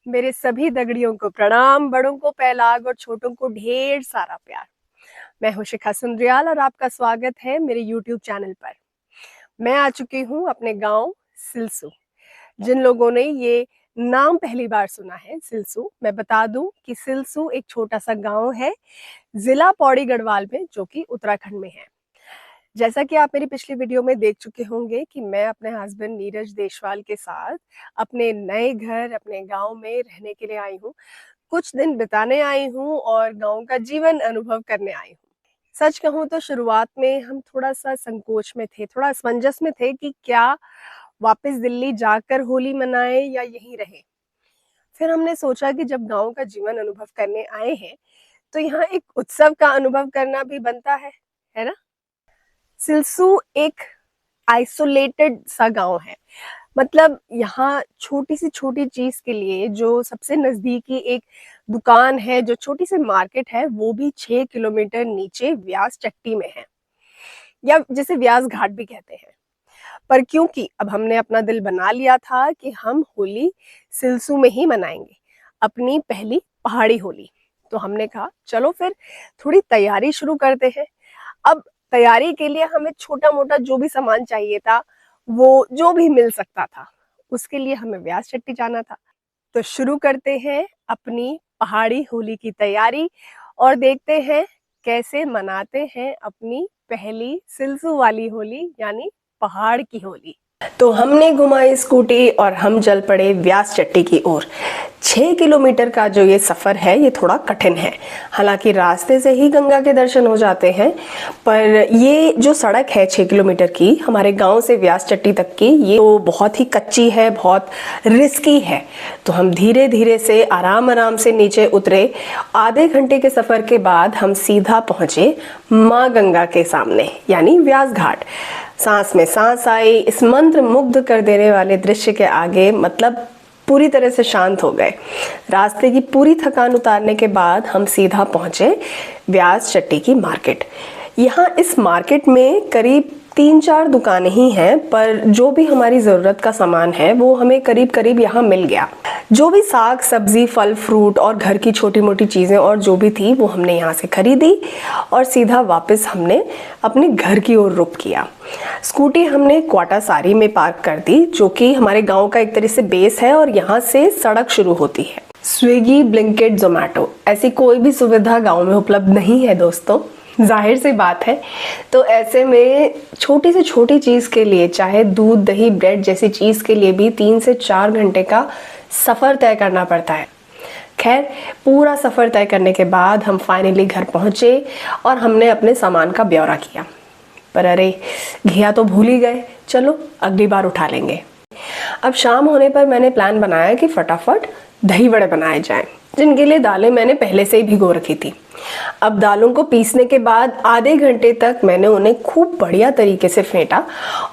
मेरे सभी दगड़ियों को प्रणाम, बड़ों को पहलाग और छोटों को ढेर सारा प्यार। मैं हूं शिखा सुंद्रियाल और आपका स्वागत है मेरे YouTube चैनल पर। मैं आ चुकी हूं अपने गांव सिलसू। जिन लोगों ने ये नाम पहली बार सुना है सिलसू, मैं बता दूं कि सिलसू एक छोटा सा गांव है जिला पौड़ी गढ़वाल में, जो कि उत्तराखंड में है। जैसा कि आप मेरी पिछली वीडियो में देख चुके होंगे कि मैं अपने हस्बैंड नीरज देशवाल के साथ अपने नए घर, अपने गांव में रहने के लिए आई हूँ। कुछ दिन बिताने आई हूँ और गांव का जीवन अनुभव करने आई हूँ। सच कहूँ तो शुरुआत में हम थोड़ा सा संकोच में थे, थोड़ा असमंजस में थे कि क्या वापस दिल्ली जाकर होली मनाएं या यहीं रहे। फिर हमने सोचा कि जब गांव का जीवन अनुभव करने आए हैं तो यहाँ एक उत्सव का अनुभव करना भी बनता है ना। सिलसू एक आइसोलेटेड सा गांव है, मतलब यहाँ छोटी सी छोटी चीज के लिए जो सबसे नजदीकी एक दुकान है, जो छोटी सी मार्केट है, वो भी 6 किलोमीटर नीचे व्यास चट्टी में है, या जिसे व्यास घाट भी कहते हैं। पर क्योंकि अब हमने अपना दिल बना लिया था कि हम होली सिलसू में ही मनाएंगे, अपनी पहली पहाड़ी होली, तो हमने कहा चलो फिर थोड़ी तैयारी शुरू करते हैं। अब तैयारी के लिए हमें छोटा मोटा जो भी सामान चाहिए था, वो जो भी मिल सकता था, उसके लिए हमें व्यास चट्टी जाना था। तो शुरू करते हैं अपनी पहाड़ी होली की तैयारी और देखते हैं कैसे मनाते हैं अपनी पहली सिलसू वाली होली, यानी पहाड़ की होली। तो हमने घुमाई स्कूटी और हम चल पड़े व्यास चट्टी की ओर। 6 किलोमीटर का जो ये सफर है ये थोड़ा कठिन है। हालांकि रास्ते से ही गंगा के दर्शन हो जाते हैं, पर ये जो सड़क है 6 किलोमीटर की हमारे गांव से व्यास चट्टी तक की, ये तो बहुत ही कच्ची है, बहुत रिस्की है। तो हम धीरे धीरे से आराम आराम से नीचे उतरे। आधे घंटे के सफर के बाद हम सीधा पहुंचे माँ गंगा के सामने, यानी व्यास घाट। सांस में सांस आई। इस मंत्र मुग्ध कर देने वाले दृश्य के आगे मतलब पूरी तरह से शांत हो गए। रास्ते की पूरी थकान उतारने के बाद हम सीधा पहुंचे व्यास चट्टी की मार्केट। यहाँ इस मार्केट में करीब 3-4 दुकानें ही हैं, पर जो भी हमारी ज़रूरत का सामान है वो हमें करीब करीब यहाँ मिल गया। जो भी साग सब्जी, फल फ्रूट और घर की छोटी मोटी चीज़ें और जो भी थी वो हमने यहाँ से खरीदी और सीधा वापस हमने अपने घर की ओर रुख किया। स्कूटी हमने क्वाटा सारी में पार्क कर दी, जो कि हमारे गाँव का एक तरह से बेस है और यहाँ से सड़क शुरू होती है। स्विगी, ब्लिंकिट, जोमेटो ऐसी कोई भी सुविधा गाँव में उपलब्ध नहीं है दोस्तों, जाहिर सी बात है। तो ऐसे में छोटी से छोटी चीज़ के लिए, चाहे दूध दही ब्रेड जैसी चीज़ के लिए भी 3 से 4 घंटे का सफ़र तय करना पड़ता है। खैर, पूरा सफ़र तय करने के बाद हम फाइनली घर पहुँचे और हमने अपने सामान का ब्यौरा किया। पर अरे, घिया तो भूल ही गए, चलो अगली बार उठा लेंगे। अब शाम होने पर मैंने प्लान बनाया कि फटाफट दही वड़े बनाए जाएं, जिनके लिए दालें मैंने पहले से ही भिगो रखी थी। अब दालों को पीसने के बाद आधे घंटे तक मैंने उन्हें खूब बढ़िया तरीके से फेंटा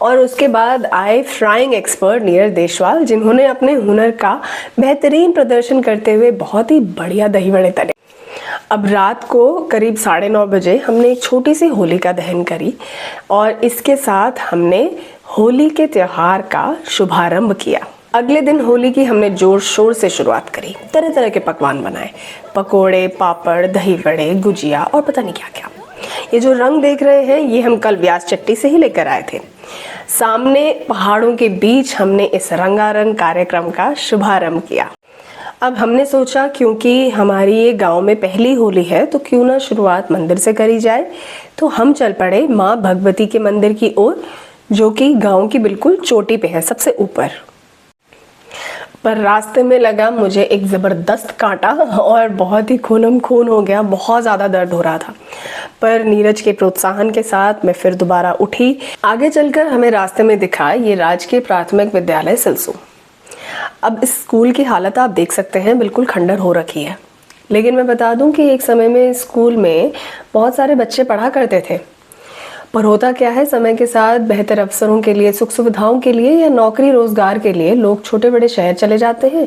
और उसके बाद आए फ्राइंग एक्सपर्ट नीरज देशवाल, जिन्होंने अपने हुनर का बेहतरीन प्रदर्शन करते हुए बहुत ही बढ़िया दही वड़े तले। अब रात को करीब 9:30 बजे हमने एक छोटी सी होलिका दहन करी और इसके साथ हमने होली के त्योहार का शुभारंभ किया। अगले दिन होली की हमने जोर शोर से शुरुआत करी। तरह तरह के पकवान बनाए, पकोड़े, पापड़, दही वड़े, गुजिया और पता नहीं क्या क्या। ये जो रंग देख रहे हैं ये हम कल व्यास चट्टी से ही लेकर आए थे। सामने पहाड़ों के बीच हमने इस रंगारंग कार्यक्रम का शुभारंभ किया। अब हमने सोचा क्योंकि हमारी ये गांव में पहली होली है तो क्यों ना शुरुआत मंदिर से करी जाए। तो हम चल पड़े माँ भगवती के मंदिर की ओर, जो कि गांव की बिल्कुल चोटी पे है, सबसे ऊपर। पर रास्ते में लगा मुझे एक ज़बरदस्त कांटा और बहुत ही खूनम खून हो गया, बहुत ज़्यादा दर्द हो रहा था। पर नीरज के प्रोत्साहन के साथ मैं फिर दोबारा उठी। आगे चलकर हमें रास्ते में दिखा ये राजकीय प्राथमिक विद्यालय सिलसू। अब इस स्कूल की हालत आप देख सकते हैं, बिल्कुल खंडर हो रखी है। लेकिन मैं बता दूं कि एक समय में स्कूल में बहुत सारे बच्चे पढ़ा करते थे। पर होता क्या है, समय के साथ बेहतर अवसरों के लिए, सुख सुविधाओं के लिए या नौकरी रोजगार के लिए लोग छोटे बड़े शहर चले जाते हैं,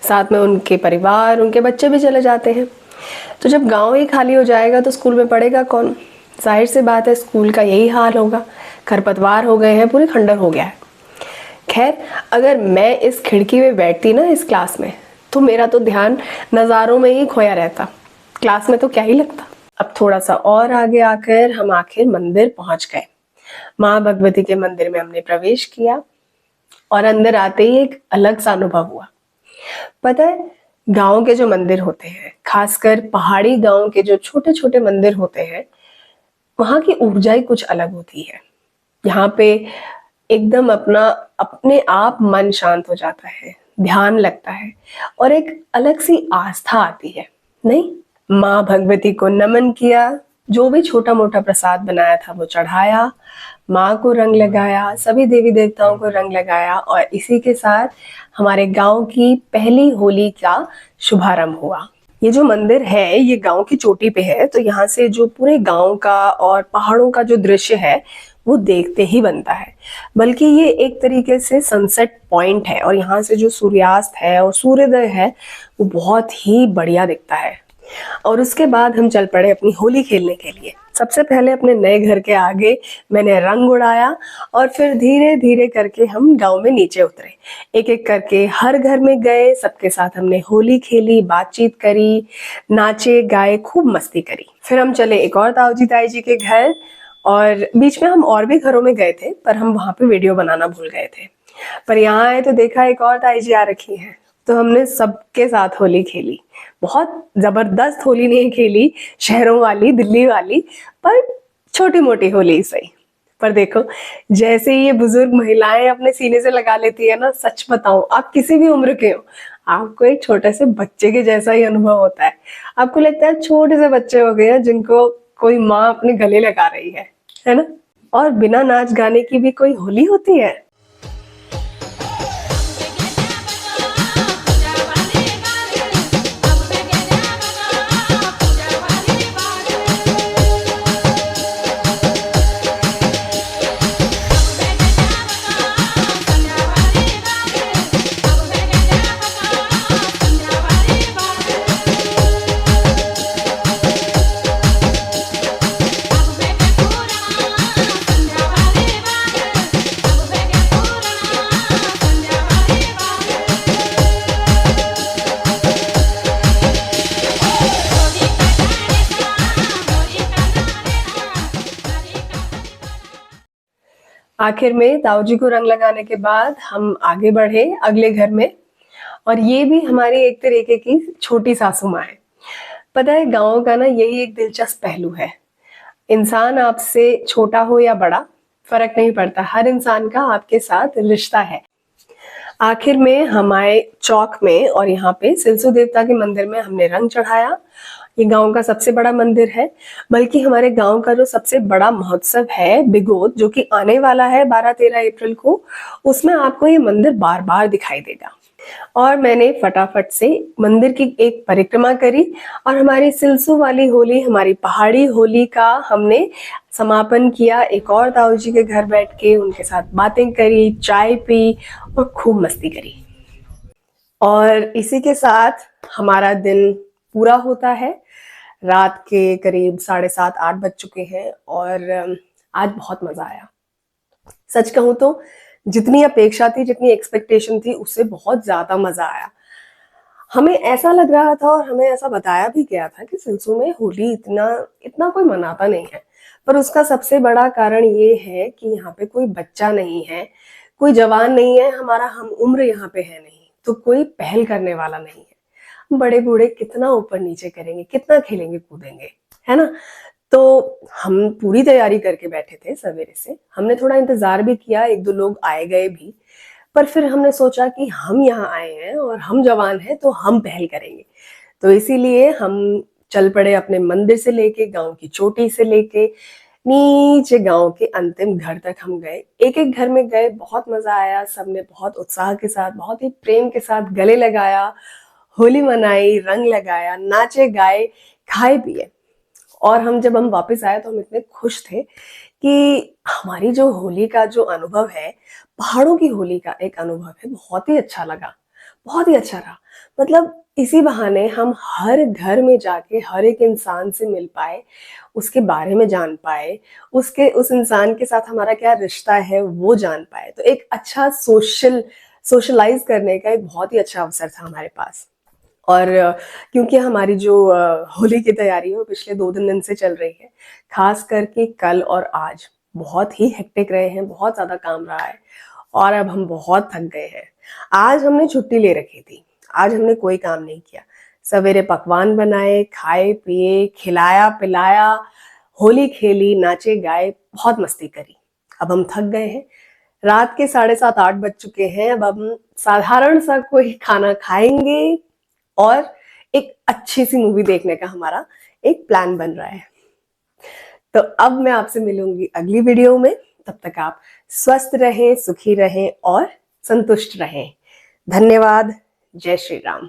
साथ में उनके परिवार, उनके बच्चे भी चले जाते हैं। तो जब गांव ही खाली हो जाएगा तो स्कूल में पढ़ेगा कौन? जाहिर सी बात है स्कूल का यही हाल होगा। खरपतवार हो गए हैं, पूरे खंडर हो गया है। खैर, अगर मैं इस खिड़की में बैठती ना इस क्लास में, तो मेरा तो ध्यान नज़ारों में ही खोया रहता, क्लास में तो क्या ही लगता। अब थोड़ा सा और आगे आकर हम आखिर मंदिर पहुंच गए। माँ भगवती के मंदिर में हमने प्रवेश किया और अंदर आते ही एक अलग सा अनुभव हुआ। पता है, गांव के जो मंदिर होते हैं, खासकर पहाड़ी गांव के जो छोटे छोटे मंदिर होते हैं, वहां की ऊर्जा ही कुछ अलग होती है। यहाँ पे एकदम अपना अपने आप मन शांत हो जाता है, ध्यान लगता है और एक अलग सी आस्था आती है, नहीं? माँ भगवती को नमन किया, जो भी छोटा मोटा प्रसाद बनाया था वो चढ़ाया, माँ को रंग लगाया, सभी देवी देवताओं को रंग लगाया और इसी के साथ हमारे गांव की पहली होली का शुभारंभ हुआ। ये जो मंदिर है ये गांव की चोटी पे है, तो यहाँ से जो पूरे गांव का और पहाड़ों का जो दृश्य है वो देखते ही बनता है। बल्कि ये एक तरीके से सनसेट पॉइंट है और यहाँ से जो सूर्यास्त है और सूर्योदय है वो बहुत ही बढ़िया दिखता है। और उसके बाद हम चल पड़े अपनी होली खेलने के लिए। सबसे पहले अपने नए घर के आगे मैंने रंग उड़ाया और फिर धीरे धीरे करके हम गांव में नीचे उतरे। एक एक करके हर घर में गए, सबके साथ हमने होली खेली, बातचीत करी, नाचे गाए, खूब मस्ती करी। फिर हम चले एक और ताऊजी ताई जी के घर और बीच में हम और भी घरों में गए थे, पर हम वहां पे वीडियो बनाना भूल गए थे। पर यहाँ आए तो देखा एक और ताई जी आ रखी हैं, तो हमने सबके साथ होली खेली। बहुत जबरदस्त होली नहीं खेली, शहरों वाली, दिल्ली वाली, पर छोटी मोटी होली सही। पर देखो, जैसे ही ये बुजुर्ग महिलाएं अपने सीने से लगा लेती है ना, सच बताऊं, आप किसी भी उम्र के हो, आपको एक छोटे से बच्चे के जैसा ही अनुभव होता है। आपको लगता है छोटे से बच्चे हो गए हैं जिनको कोई माँ अपने गले लगा रही है ना? और बिना नाच गाने की भी कोई होली होती है? आखिर में ताऊ जी को रंग लगाने के बाद हम आगे बढ़े अगले घर में, और ये भी हमारी एक तरीके की छोटी सासू माँ है। पता है, गाँव का ना यही एक दिलचस्प पहलू है। इंसान आपसे छोटा हो या बड़ा, फर्क नहीं पड़ता, हर इंसान का आपके साथ रिश्ता है। आखिर में हमारे चौक में और यहाँ पे सिलसु देवता के मंदिर में हमने रंग चढ़ाया। ये गांव का सबसे बड़ा मंदिर है, बल्कि हमारे गांव का जो सबसे बड़ा महोत्सव है बिगोद, जो कि आने वाला है 12-13 अप्रैल को, उसमें आपको ये मंदिर बार बार दिखाई देगा। और मैंने फटाफट से मंदिर की एक परिक्रमा करी और हमारी सिलसु वाली होली, हमारी पहाड़ी होली का हमने समापन किया। एक और ताऊ जी के घर बैठ के उनके साथ बातें करी, चाय पी और खूब मस्ती करी। और इसी के साथ हमारा दिन पूरा होता है। रात के करीब 7:30-8 बज चुके हैं और आज बहुत मजा आया। सच कहूं तो जितनी अपेक्षा थी, जितनी एक्सपेक्टेशन थी, उससे बहुत ज्यादा मजा आया। हमें ऐसा लग रहा था और हमें ऐसा बताया भी गया था कि सिलसू में होली इतना इतना कोई मनाता नहीं है, पर उसका सबसे बड़ा कारण ये है कि यहाँ पे कोई बच्चा नहीं है, कोई जवान नहीं है, हमारा हम उम्र यहाँ पे है नहीं, तो कोई पहल करने वाला नहीं है। बड़े बूढ़े कितना ऊपर नीचे करेंगे, कितना खेलेंगे कूदेंगे, है ना? तो हम पूरी तैयारी करके बैठे थे सवेरे से। हमने थोड़ा इंतजार भी किया, एक दो लोग आए गए भी, पर फिर हमने सोचा कि हम यहाँ आए हैं और हम जवान हैं तो हम पहल करेंगे। तो इसीलिए हम चल पड़े अपने मंदिर से लेके, गांव की चोटी से लेके नीचे गांव के अंतिम घर तक हम गए। एक एक घर में गए, बहुत मजा आया। सबने बहुत उत्साह के साथ, बहुत ही प्रेम के साथ गले लगाया, होली मनाई, रंग लगाया, नाचे गाए, खाए पिए। और जब हम वापस आए तो हम इतने खुश थे कि हमारी जो होली का जो अनुभव है, पहाड़ों की होली का एक अनुभव है, बहुत ही अच्छा लगा। बहुत ही अच्छा रहा। मतलब इसी बहाने हम हर घर में जाके हर एक इंसान से मिल पाए, उसके बारे में जान पाए, उस इंसान के साथ हमारा क्या रिश्ता है वो जान पाए। तो एक अच्छा सोशलाइज करने का एक बहुत ही अच्छा अवसर था हमारे पास। और क्योंकि हमारी जो होली की तैयारी है वो पिछले 2 दिन से चल रही है, खास करके कल और आज बहुत ही हेक्टिक रहे हैं, बहुत ज़्यादा काम रहा है और अब हम बहुत थक गए हैं। आज हमने छुट्टी ले रखी थी, आज हमने कोई काम नहीं किया। सवेरे पकवान बनाए, खाए पिए, खिलाया पिलाया, होली खेली, नाचे गाए, बहुत मस्ती करी। अब हम थक गए हैं, रात के 7:30-8 बज चुके हैं। अब हम साधारण सा कोई खाना खाएंगे और एक अच्छी सी मूवी देखने का हमारा एक प्लान बन रहा है। तो अब मैं आपसे मिलूंगी अगली वीडियो में। तब तक आप स्वस्थ रहें, सुखी रहें और संतुष्ट रहें। धन्यवाद। जय श्री राम।